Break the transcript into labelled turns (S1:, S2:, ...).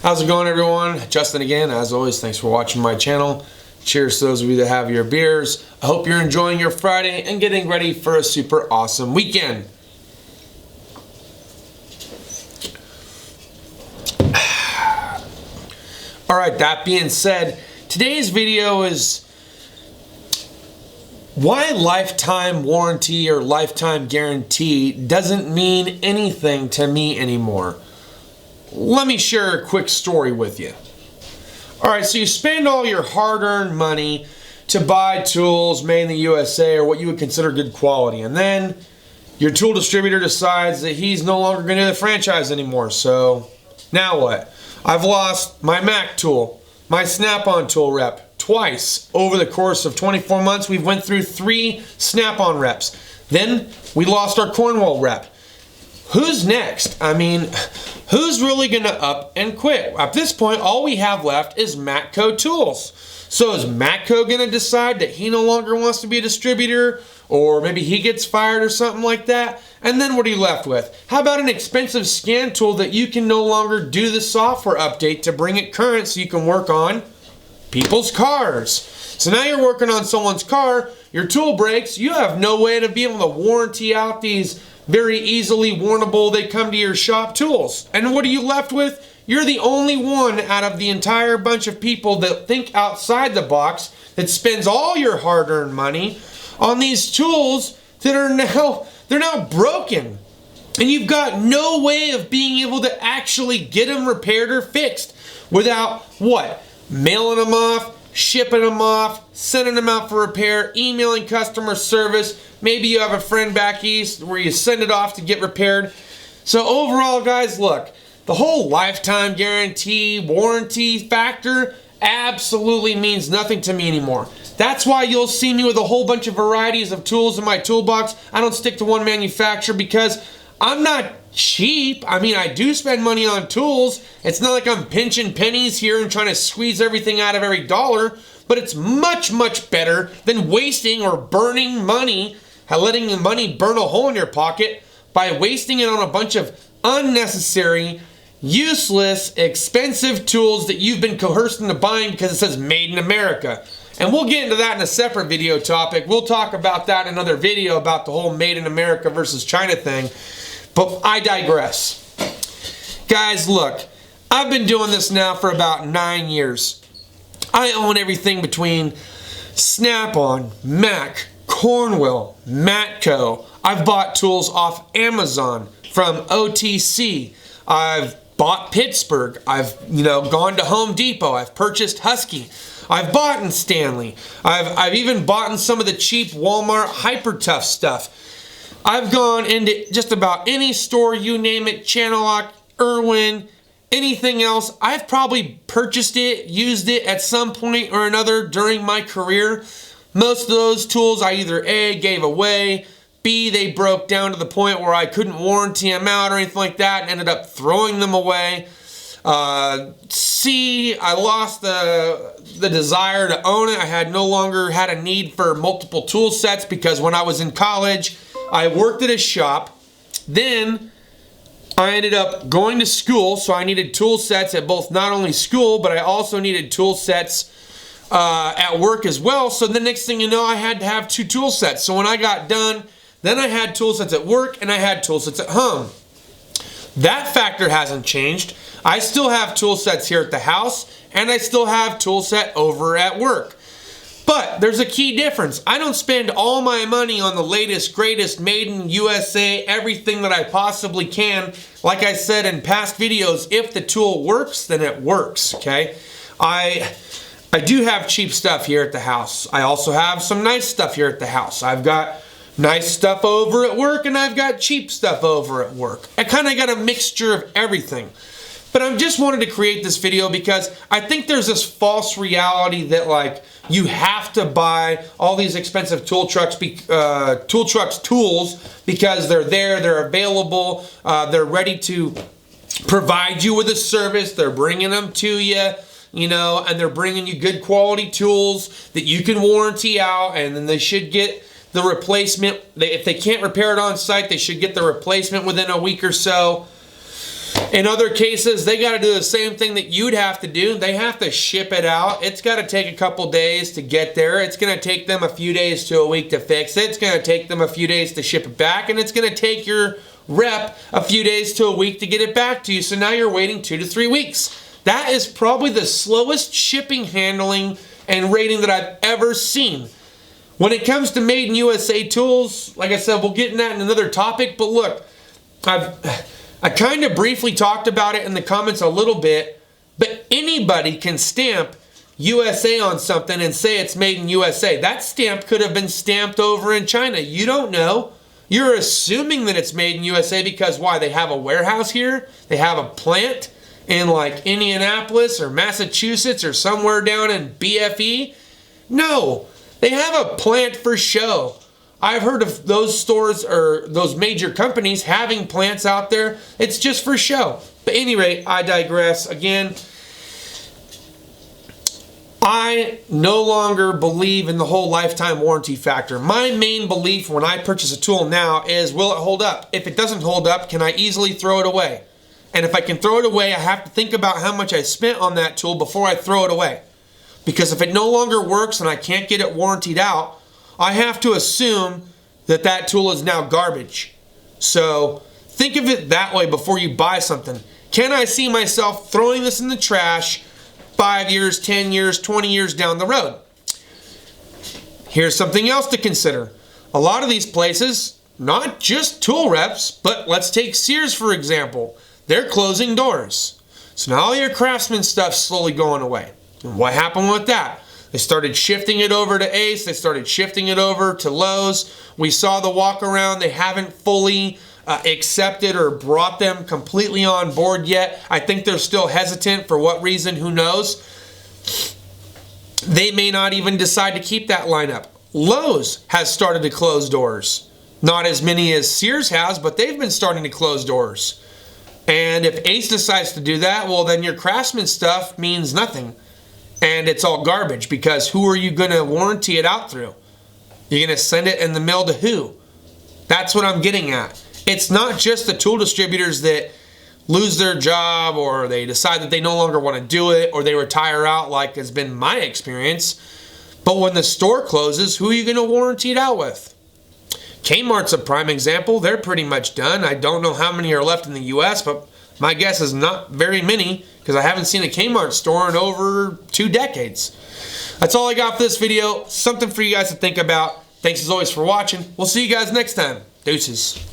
S1: How's it going, everyone? Justin again. As always, thanks for watching my channel. Cheers to those of you that have your beers. I hope you're enjoying your Friday and getting ready for a super awesome weekend. Alright, that being said, today's video is why lifetime warranty or lifetime guarantee doesn't mean anything to me anymore. Let me share a quick story with you. Alright, so you spend all your hard-earned money to buy tools made in the USA or what you would consider good quality, and then your tool distributor decides that he's no longer going to do the franchise anymore. So now what? I've lost my Mac tool, my Snap-on tool rep twice over the course of 24 months. We've went through 3 Snap-on reps. Then we lost our Cornwell rep. Who's next? I mean, who's really going to up and quit? At this point, all we have left is Matco Tools. So is Matco going to decide that he no longer wants to be a distributor, or maybe he gets fired or something like that? And then what are you left with? How about an expensive scan tool that you can no longer do the software update to bring it current so you can work on people's cars? So now you're working on someone's car, your tool breaks, you have no way to be able to warranty out these very easily warrantable, they come to your shop tools. And what are you left with? You're the only one out of the entire bunch of people that think outside the box, that spends all your hard-earned money on these tools that are now broken. And you've got no way of being able to actually get them repaired or fixed without what? Mailing them off, shipping them off, sending them out for repair, emailing customer service. Maybe you have a friend back east where you send it off to get repaired. So overall, guys, look, the whole lifetime guarantee, warranty factor absolutely means nothing to me anymore. That's why you'll see me with a whole bunch of varieties of tools in my toolbox. I don't stick to one manufacturer because I'm not cheap. I mean, I do spend money on tools. It's not like I'm pinching pennies here and trying to squeeze everything out of every dollar, but it's much, much better than wasting or burning money, letting the money burn a hole in your pocket by wasting it on a bunch of unnecessary, useless, expensive tools that you've been coerced into buying because it says made in America. And we'll get into that in a separate video topic. We'll talk about that in another video about the whole made in America versus China thing. But I digress. Guys, look, I've been doing this now for about 9 years. I own everything between Snap-on, Mac, Cornwell, Matco. I've bought tools off Amazon from OTC. I've bought Pittsburgh. I've gone to Home Depot. I've purchased Husky. I've bought in Stanley. I've even bought in some of the cheap Walmart Hyper Tough stuff. I've gone into just about any store, you name it, Channellock, Irwin, anything else. I've probably purchased it, used it at some point or another during my career. Most of those tools I either A, gave away, B, they broke down to the point where I couldn't warranty them out or anything like that and ended up throwing them away. C, I lost the desire to own it. I no longer had a need for multiple tool sets because when I was in college, I worked at a shop. Then I ended up going to school, so I needed tool sets at both not only school, but I also needed tool sets at work as well. So the next thing you know, I had to have 2 tool sets. So when I got done, then I had tool sets at work and I had tool sets at home. That factor hasn't changed. I still have tool sets here at the house and I still have tool set over at work. But there's a key difference. I don't spend all my money on the latest, greatest, made in USA, everything that I possibly can. Like I said in past videos, if the tool works, then it works, okay? I do have cheap stuff here at the house. I also have some nice stuff here at the house. I've got nice stuff over at work and I've got cheap stuff over at work. I kind of got a mixture of everything. But I just wanted to create this video because I think there's this false reality that like you have to buy all these expensive tool trucks tools because they're there, they're available, they're ready to provide you with a service, they're bringing them to you, and they're bringing you good quality tools that you can warranty out, and then they should get the replacement. If they can't repair it on site, they should get the replacement within a week or so. In other cases, they got to do the same thing that you'd have to do. They have to ship it out. It's got to take a couple days to get there. It's going to take them a few days to a week to fix it. It's going to take them a few days to ship it back. And it's going to take your rep a few days to a week to get it back to you. So now you're waiting 2 to 3 weeks. That is probably the slowest shipping, handling, and rating that I've ever seen. When it comes to Made in USA tools, like I said, we'll get in that in another topic. But look, I kind of briefly talked about it in the comments a little bit, but anybody can stamp USA on something and say it's made in USA. That stamp could have been stamped over in China. You don't know. You're assuming that it's made in USA because why? They have a warehouse here. They have a plant in like Indianapolis or Massachusetts or somewhere down in BFE. No, they have a plant for show. I've heard of those stores or those major companies having plants out there. It's just for show. But at any rate, I digress. Again, I no longer believe in the whole lifetime warranty factor. My main belief when I purchase a tool now is, will it hold up? If it doesn't hold up, can I easily throw it away? And if I can throw it away, I have to think about how much I spent on that tool before I throw it away. Because if it no longer works and I can't get it warrantied out, I have to assume that that tool is now garbage. So think of it that way before you buy something. Can I see myself throwing this in the trash 5 years, 10 years, 20 years down the road? Here's something else to consider. A lot of these places, not just tool reps, but let's take Sears for example. They're closing doors. So now all your Craftsman stuff's slowly going away. And what happened with that? They started shifting it over to Ace. They started shifting it over to Lowe's. We saw the walk around. They haven't fully accepted or brought them completely on board yet. I think they're still hesitant. For what reason? Who knows? They may not even decide to keep that lineup. Lowe's has started to close doors. Not as many as Sears has, but they've been starting to close doors. And if Ace decides to do that, well, then your Craftsman stuff means nothing. And it's all garbage because who are you going to warranty it out through? You're going to send it in the mail to who? That's what I'm getting at. It's not just the tool distributors that lose their job or they decide that they no longer want to do it or they retire out like has been my experience. But when the store closes, who are you going to warranty it out with? Kmart's a prime example. They're pretty much done. I don't know how many are left in the US, but my guess is not very many because I haven't seen a Kmart store in over 2 decades. That's all I got for this video. Something for you guys to think about. Thanks as always for watching. We'll see you guys next time. Deuces.